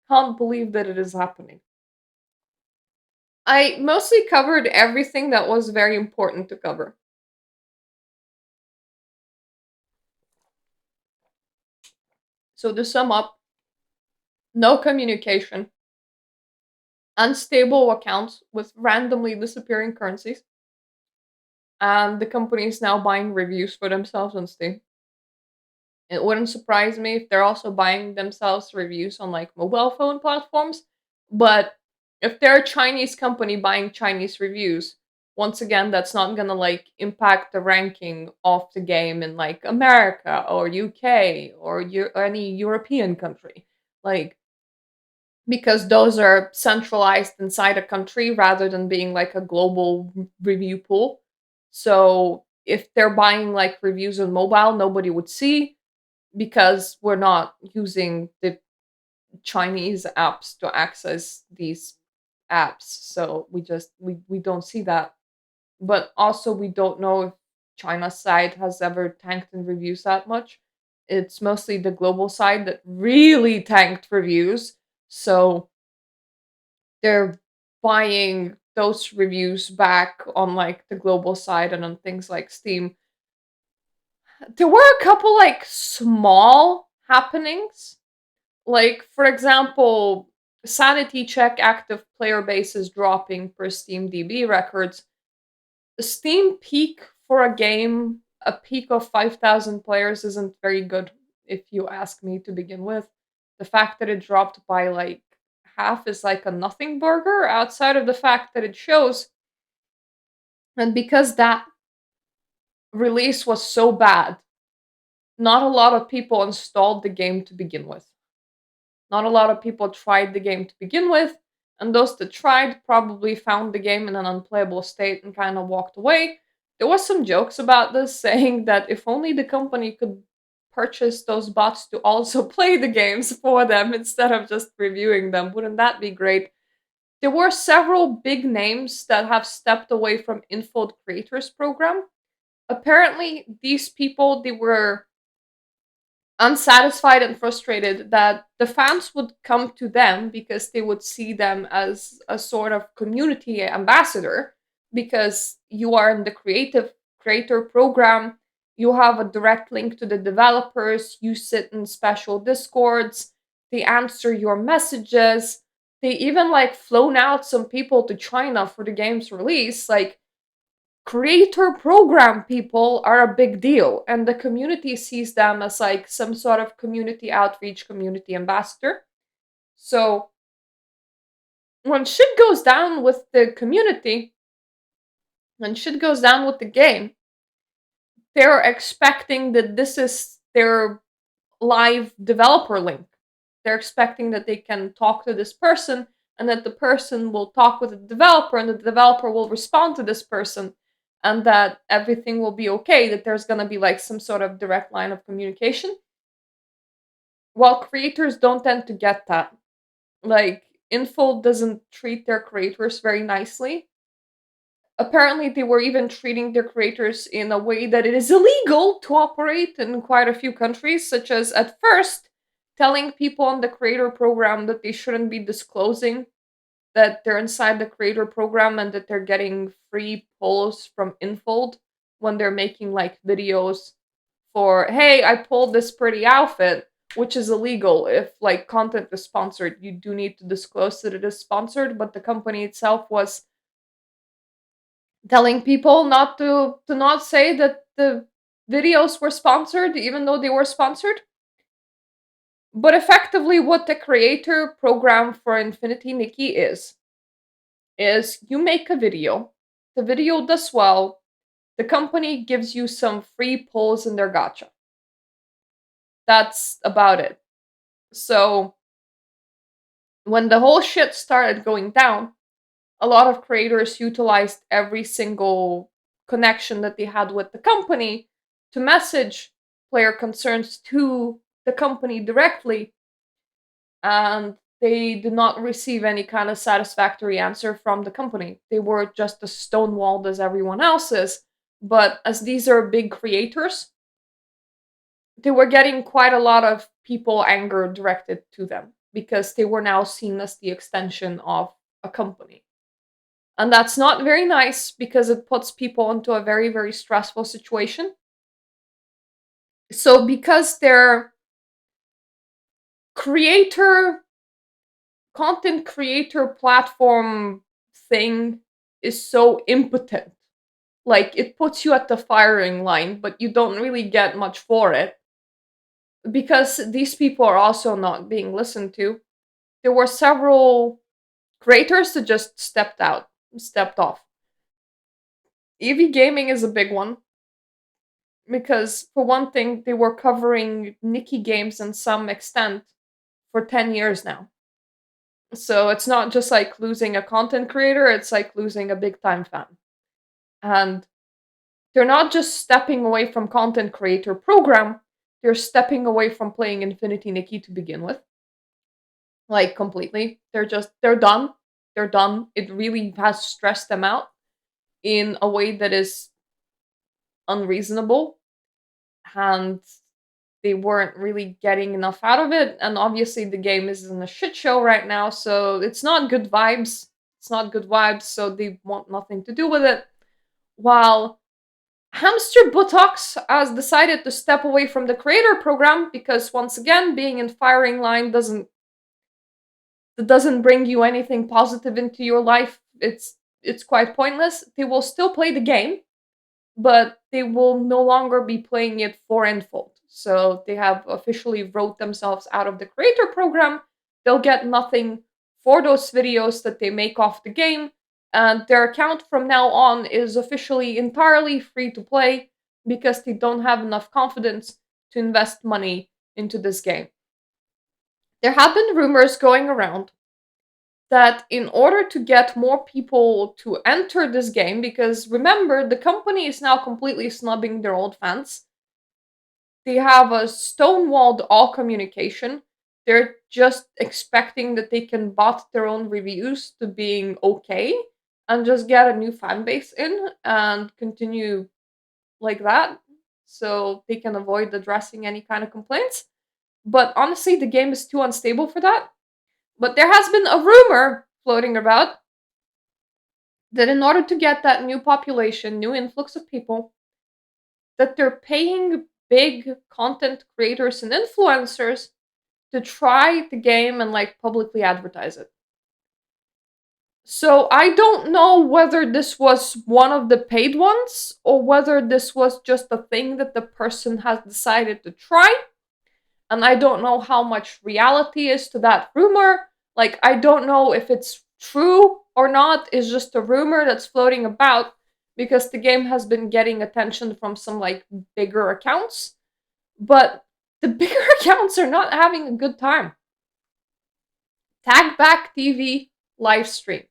can't believe that it is happening. I mostly covered everything that was very important to cover. So to sum up, no communication, unstable accounts with randomly disappearing currencies, and the company is now buying reviews for themselves on Steam. It wouldn't surprise me if they're also buying themselves reviews on like mobile phone platforms. But if they're a Chinese company buying Chinese reviews, once again, that's not gonna like impact the ranking of the game in like America or UK or any European country. Like, because those are centralized inside a country rather than being like a global review pool. So if they're buying like reviews on mobile, nobody would see because we're not using the Chinese apps to access these apps. So we don't see that. But also we don't know if China's side has ever tanked in reviews that much. It's mostly the global side that really tanked reviews. So they're buying those reviews back on like the global side and on things like Steam. There were a couple like small happenings. Like, for example, sanity check active player base is dropping per Steam DB records. The Steam peak for a game, a peak of 5,000 players, isn't very good, if you ask me to begin with. The fact that it dropped by like half is like a nothing burger outside of the fact that it shows. And because that release was so bad, not a lot of people installed the game to begin with. Not a lot of people tried the game to begin with, and those that tried probably found the game in an unplayable state and kind of walked away. There was some jokes about this saying that if only the company could purchase those bots to also play the games for them instead of just reviewing them, wouldn't that be great? There were several big names that have stepped away from Infold Creators Program. Apparently, these people, they were unsatisfied and frustrated that the fans would come to them because they would see them as a sort of community ambassador, because you are in the creative creator program, you have a direct link to the developers, you sit in special discords, they answer your messages, they even like flown out some people to China for the game's release. Like, creator program people are a big deal, and the community sees them as like some sort of community outreach, community ambassador. So when shit goes down with the community, when shit goes down with the game, they're expecting that this is their live developer link. They're expecting that they can talk to this person, and that the person will talk with the developer, and the developer will respond to this person, and that everything will be okay, that there's going to be like some sort of direct line of communication. While creators don't tend to get that. Like, Infold doesn't treat their creators very nicely. Apparently, they were even treating their creators in a way that it is illegal to operate in quite a few countries, such as at first telling people on the creator program that they shouldn't be disclosing that they're inside the creator program and that they're getting free polls from Infold when they're making like videos for, hey, I pulled this pretty outfit, which is illegal. If like content is sponsored, you do need to disclose that it is sponsored, but the company itself was telling people not to not say that the videos were sponsored even though they were sponsored. But effectively what the creator program for Infinity Nikki is you make a video, the video does well, the company gives you some free polls in their gacha. That's about it. So when the whole shit started going down, a lot of creators utilized every single connection that they had with the company to message player concerns to the company directly, and they did not receive any kind of satisfactory answer from the company. They were just as stonewalled as everyone else is. But as these are big creators, they were getting quite a lot of people anger directed to them because they were now seen as the extension of a company. And that's not very nice because it puts people into a very, very stressful situation. So, because their creator, content creator platform thing is so impotent, like it puts you at the firing line, but you don't really get much for it. Because these people are also not being listened to, there were several creators that just stepped off. EV gaming is a big one because, for one thing, they were covering Nikki games in some extent for 10 years now. So it's not just like losing a content creator, it's like losing a big time fan. And they're not just stepping away from content creator program, they're stepping away from playing Infinity Nikki to begin with. Like, completely. They're done. They're done. It really has stressed them out in a way that is unreasonable, and they weren't really getting enough out of it. And obviously, the game is in a shit show right now, so it's not good vibes. It's not good vibes, so they want nothing to do with it. While Hamster Buttocks has decided to step away from the creator program because, once again, being in firing line doesn't bring you anything positive into your life. It's it's quite pointless. They will still play the game, but they will no longer be playing it for Infold. So they have officially wrote themselves out of the creator program. They'll get nothing for those videos that they make off the game, and their account from now on is officially entirely free to play because they don't have enough confidence to invest money into this game. There have been rumors going around that in order to get more people to enter this game, because remember, the company is now completely snubbing their old fans, they have a stonewalled all communication. They're just expecting that they can bot their own reviews to being okay and just get a new fan base in and continue like that so they can avoid addressing any kind of complaints. But honestly, the game is too unstable for that. But there has been a rumor floating about that in order to get that new population, new influx of people, that they're paying big content creators and influencers to try the game and like publicly advertise it. So I don't know whether this was one of the paid ones or whether this was just a thing that the person has decided to try. And I don't know how much reality is to that rumor. Like, I don't know if it's true or not. It's just a rumor that's floating about because the game has been getting attention from some like bigger accounts. But the bigger accounts are not having a good time. TagBackTV live stream.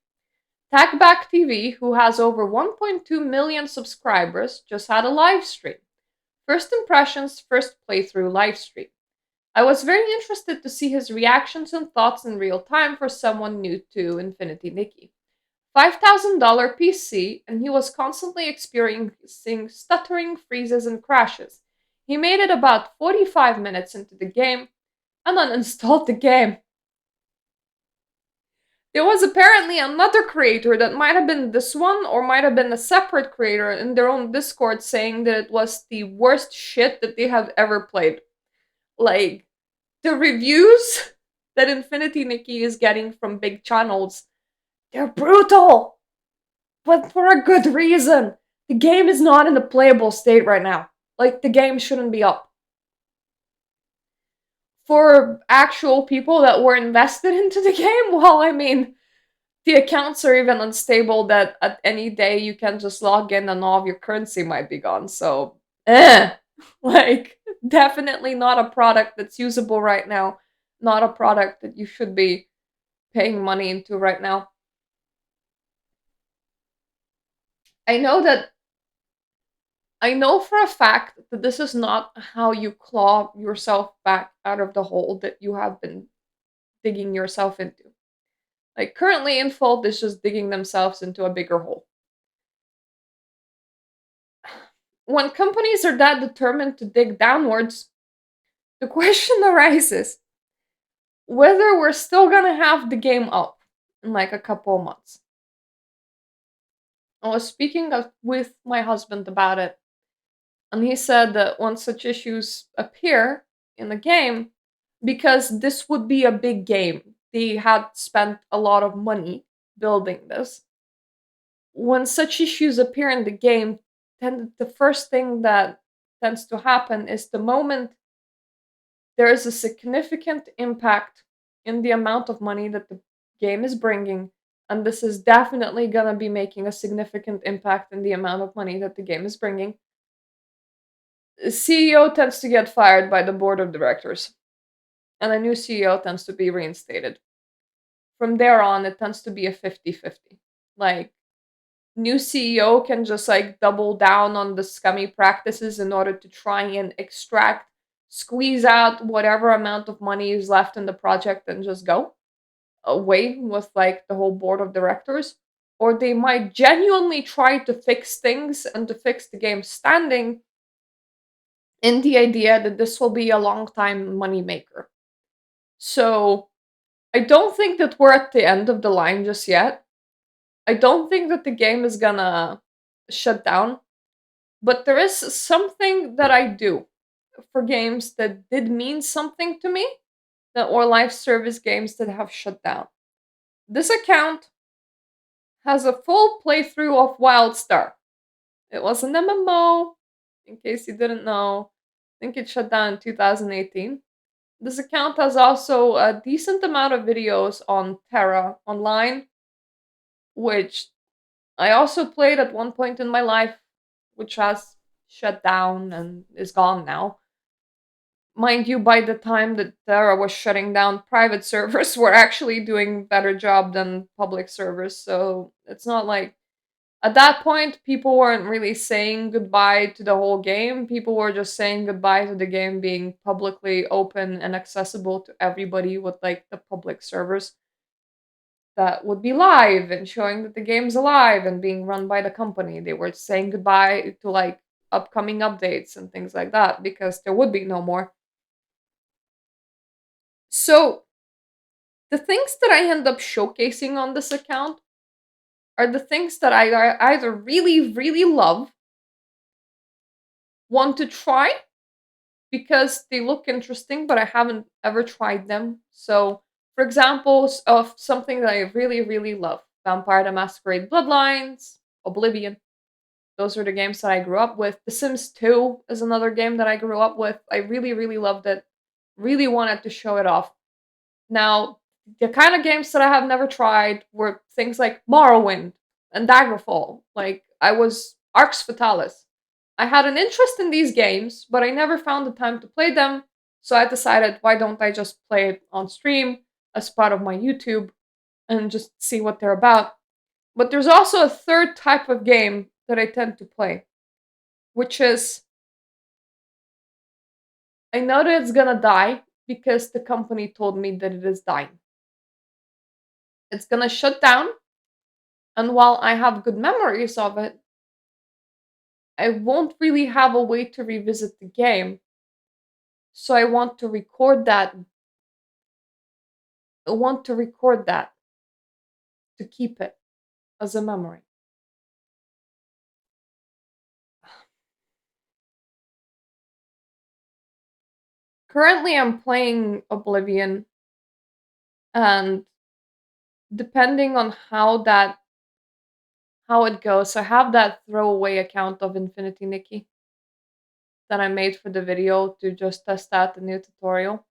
TagBackTV, who has over 1.2 million subscribers, just had a live stream. First impressions, first playthrough live stream. I was very interested to see his reactions and thoughts in real time for someone new to Infinity Nikki. $5,000 PC, and he was constantly experiencing stuttering, freezes, and crashes. He made it about 45 minutes into the game and uninstalled the game. There was apparently another creator that might have been this one or might have been a separate creator in their own Discord saying that it was the worst shit that they have ever played. Like, the reviews that Infinity Nikki is getting from big channels, they're brutal, but for a good reason. The game is not in a playable state right now. Like, the game shouldn't be up. For actual people that were invested into the game, well, I mean, the accounts are even unstable that at any day you can just log in and all of your currency might be gone. So, like, definitely not a product that's usable right now. Not a product that you should be paying money into right now. I know that I know for a fact that this is not how you claw yourself back out of the hole that you have been digging yourself into. Like currently Infold is just digging themselves into a bigger hole. When companies are that determined to dig downwards, the question arises whether we're still gonna have the game up in like a couple of months. I was speaking with my husband about it, and he said that once such issues appear in the game, because this would be a big game, they had spent a lot of money building this. When such issues appear in the game, then the first thing that tends to happen is the moment there is a significant impact in the amount of money that the game is bringing, and this is definitely going to be making a significant impact in the amount of money that the game is bringing. The CEO tends to get fired by the board of directors, and a new CEO tends to be reinstated. From there on, it tends to be a 50-50. Like, new CEO can just like double down on the scummy practices in order to try and squeeze out whatever amount of money is left in the project and just go away with like the whole board of directors. Or they might genuinely try to fix things and to fix the game standing in the idea that this will be a long time money maker. So I don't think that we're at the end of the line just yet. I don't think that the game is gonna shut down, but there is something that I do for games that did mean something to me, that or live service games that have shut down. This account has a full playthrough of Wildstar. It was an MMO, in case you didn't know. I think it shut down in 2018. This account has also a decent amount of videos on Terra Online, which I also played at one point in my life, which has shut down and is gone now. Mind you, by the time that Terra was shutting down, private servers were actually doing better job than public servers. So it's not like at that point people weren't really saying goodbye to the whole game. People were just saying goodbye to the game being publicly open and accessible to everybody with like the public servers that would be live and showing that the game's alive and being run by the company. They were saying goodbye to like upcoming updates and things like that because there would be no more. So, the things that I end up showcasing on this account are the things that I either really, really love, want to try because they look interesting, but I haven't ever tried them. So, for examples of something that I really, really love Vampire the Masquerade Bloodlines, Oblivion. Those are the games that I grew up with. The Sims 2 is another game that I grew up with. I really, really loved it. Really wanted to show it off. Now, the kind of games that I have never tried were things like Morrowind and Daggerfall. Like, I was Arx Fatalis. I had an interest in these games, but I never found the time to play them, so I decided why don't I just play it on stream as part of my YouTube and just see what they're about. But there's also a third type of game that I tend to play, which is I know that it's gonna die because the company told me that it is dying. It's gonna shut down, and while I have good memories of it, I won't really have a way to revisit the game. So I want to record that. I want to record that to keep it as a memory. Currently, I'm playing Oblivion, and depending on how it goes, I have that throwaway account of Infinity Nikki that I made for the video to just test out the new tutorial.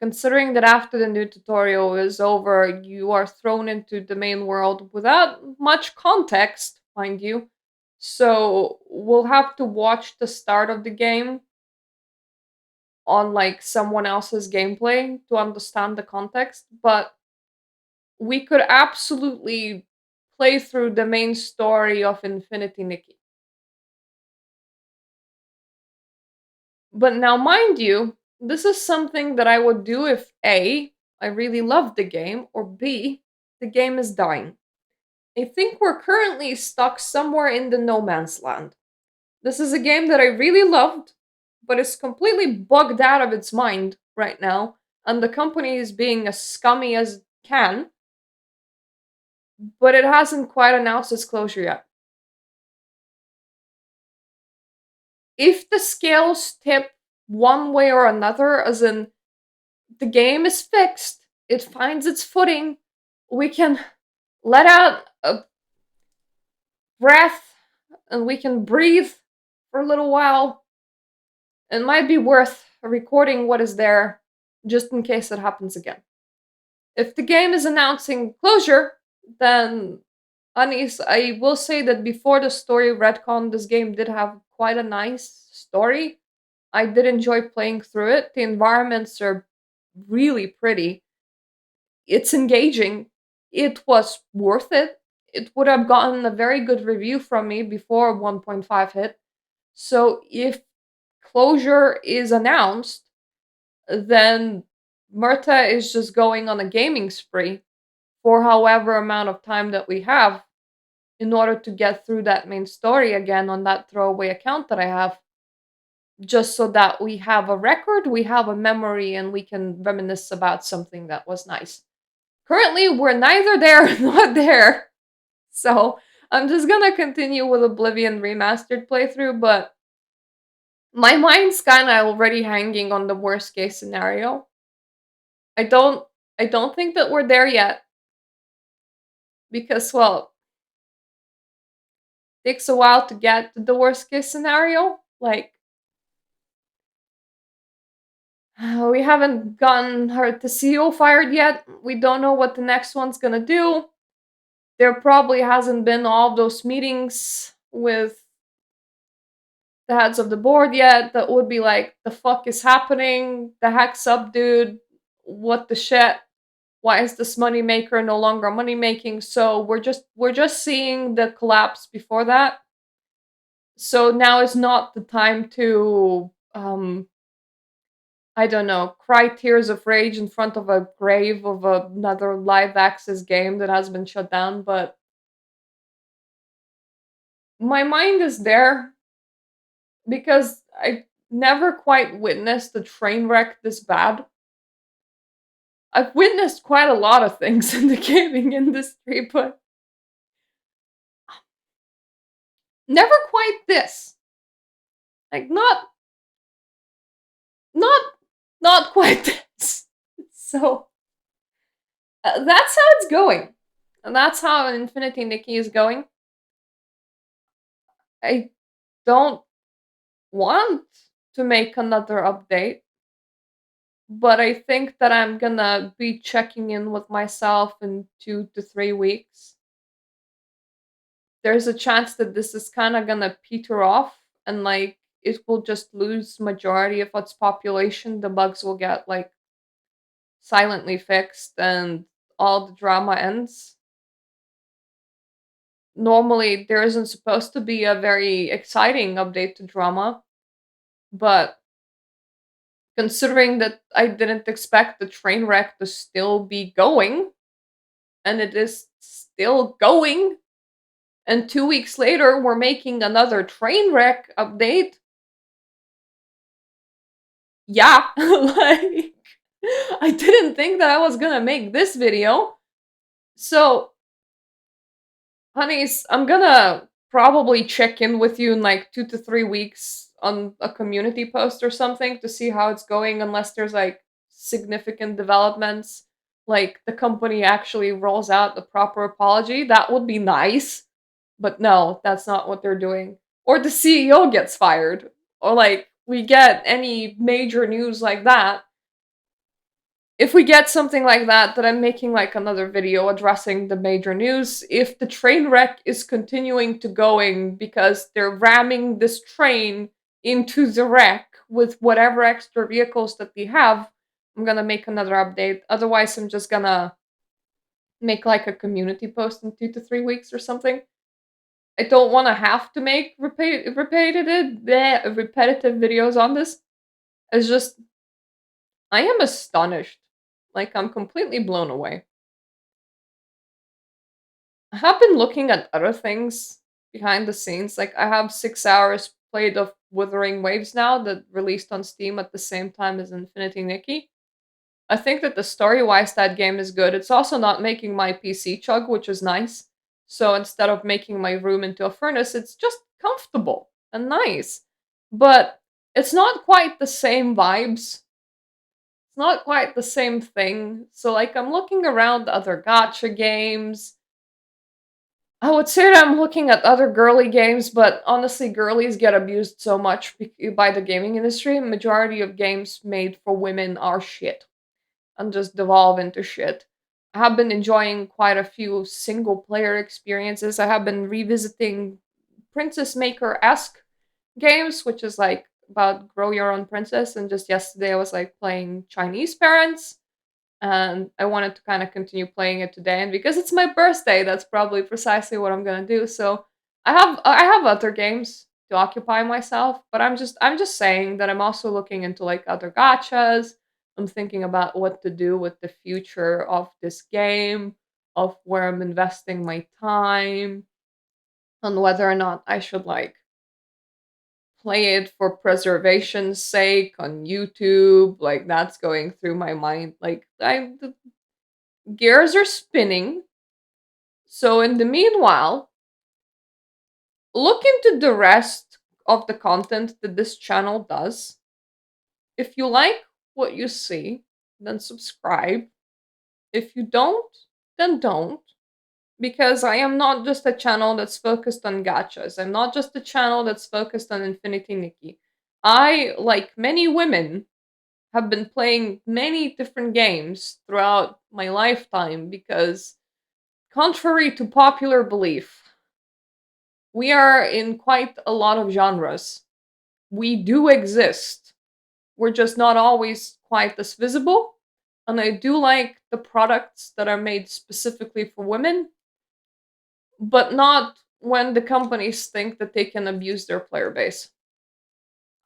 Considering that after the new tutorial is over, you are thrown into the main world without much context, mind you. So we'll have to watch the start of the game on like someone else's gameplay to understand the context, but we could absolutely play through the main story of Infinity Nikki. But now, mind you, this is something that I would do if A, I really love the game, or B, the game is dying. I think we're currently stuck somewhere in the no man's land. This is a game that I really loved, but it's completely bugged out of its mind right now, and the company is being as scummy as it can, but it hasn't quite announced its closure yet. If the scales tip one way or another, as in the game is fixed, it finds its footing, we can let out a breath and we can breathe for a little while, it might be worth recording what is there just in case it happens again. If the game is announcing closure, then Anis, I will say that before the story retcon, this game did have quite a nice story. I did enjoy playing through it. The environments are really pretty. It's engaging. It was worth it. It would have gotten a very good review from me before 1.5 hit. So if closure is announced, then Mirta is just going on a gaming spree for however amount of time that we have in order to get through that main story again on that throwaway account that I have. Just so that we have a record, we have a memory, and we can reminisce about something that was nice. Currently, we're neither there nor there. So I'm just gonna continue with Oblivion Remastered playthrough, but my mind's kinda already hanging on the worst case scenario. I don't I don't think that we're there yet. because, well, it takes a while to get to the worst case scenario. Like, we haven't gotten the CEO fired yet. We don't know what the next one's gonna do. There probably hasn't been all those meetings with the heads of the board yet that would be like, the fuck is happening? The heck's up, dude? What the shit? Why is this moneymaker no longer money making? So we're just seeing the collapse before that. So now is not the time to I don't know, cry tears of rage in front of a grave of another live access game that has been shut down, but my mind is there because I never quite witnessed a train wreck this bad. I've witnessed quite a lot of things in the gaming industry, but never quite this. Like not not quite this. So that's how it's going. And that's how Infinity Nikki is going. I don't want to make another update, but I think that I'm gonna be checking in with myself in 2 to 3 weeks. There's a chance that this is kind of gonna peter off and like it will just lose majority of its population. The bugs will get like silently fixed and all the drama ends. Normally, there isn't supposed to be a very exciting update to drama, but considering that I didn't expect the train wreck to still be going, and it is still going, and 2 weeks later we're making another train wreck update. Yeah, like I didn't think that I was gonna make this video. So, honeys, I'm gonna probably check in with you in like 2 to 3 weeks on a community post or something to see how it's going, unless there's like significant developments, like the company actually rolls out the proper apology. That would be nice. But no, that's not what they're doing. Or the CEO gets fired. Or like we get any major news like that. If we get something like that, then I'm making like another video addressing the major news. If the train wreck is continuing to going because they're ramming this train into the wreck with whatever extra vehicles that they have, I'm gonna make another update. Otherwise, I'm just gonna make like a community post in 2 to 3 weeks or something. I don't want to have to make repetitive videos on this. It's just I am astonished. Like I'm completely blown away. I have been looking at other things behind the scenes. Like I have 6 hours played of Wuthering Waves now that released on Steam at the same time as Infinity Nikki. I think that the story-wise that game is good. It's also not making my PC chug, which is nice. So instead of making my room into a furnace, it's just comfortable and nice. But it's not quite the same vibes. It's not quite the same thing. So like I'm looking around other gacha games. I would say that I'm looking at other girly games, but honestly, girlies get abused so much by the gaming industry. Majority of games made for women are shit and just devolve into shit. I have been enjoying quite a few single player experiences. I have been revisiting Princess Maker esque games, which is like about grow your own princess. And just yesterday, I was like playing Chinese Parents, and I wanted to kind of continue playing it today. And because it's my birthday, that's probably precisely what I'm gonna do. So I have other games to occupy myself, but I'm just saying that I'm also looking into like other gachas. I'm thinking about what to do with the future of this game, of where I'm investing my time, and whether or not I should like play it for preservation's sake on YouTube. Like that's going through my mind. Like the gears are spinning. So in the meanwhile, look into the rest of the content that this channel does. If you like what you see, then subscribe. If you don't, then don't. because I am not just a channel that's focused on gachas. I'm not just a channel that's focused on Infinity Nikki. I, like many women, have been playing many different games throughout my lifetime because, contrary to popular belief, we are in quite a lot of genres. We do exist. We're just not always quite as visible. And I do like the products that are made specifically for women, but not when the companies think that they can abuse their player base.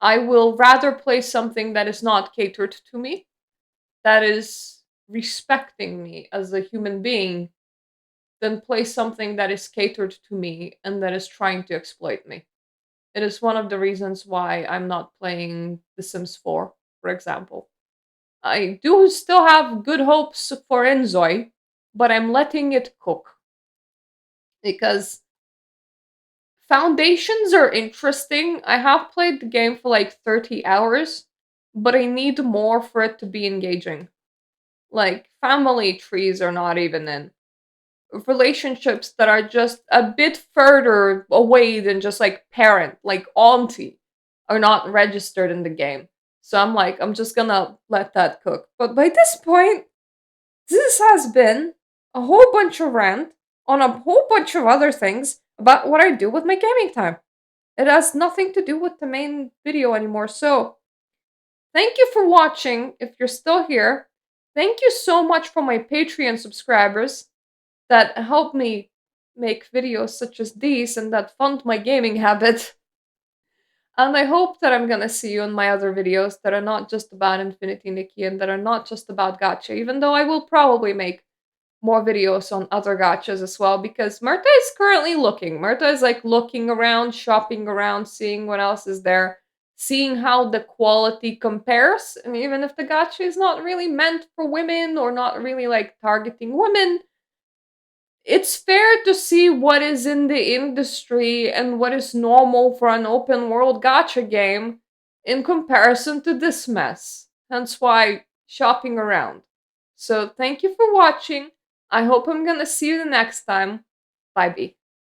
I will rather play something that is not catered to me, that is respecting me as a human being, than play something that is catered to me and that is trying to exploit me. It is one of the reasons why I'm not playing The Sims 4, for example. I do still have good hopes for Enzoy, but I'm letting it cook because foundations are interesting. I have played the game for like 30 hours, but I need more for it to be engaging. Like, family trees are not even in. Relationships that are just a bit further away than just like parent, like auntie, are not registered in the game. So I'm like, I'm just gonna let that cook. But by this point, this has been a whole bunch of rant on a whole bunch of other things about what I do with my gaming time. It has nothing to do with the main video anymore. So, thank you for watching if you're still here. Thank you so much for my Patreon subscribers that help me make videos such as these and that fund my gaming habit. And I hope that I'm gonna see you in my other videos that are not just about Infinity Nikki and that are not just about gacha, even though I will probably make more videos on other gachas as well because Mirta is currently looking. Mirta is like looking around, shopping around, seeing what else is there, seeing how the quality compares. And even if the gacha is not really meant for women or not really like targeting women, it's fair to see what is in the industry and what is normal for an open world gacha game in comparison to this mess. Hence why shopping around. So thank you for watching. I hope I'm gonna see you the next time. Bye bye.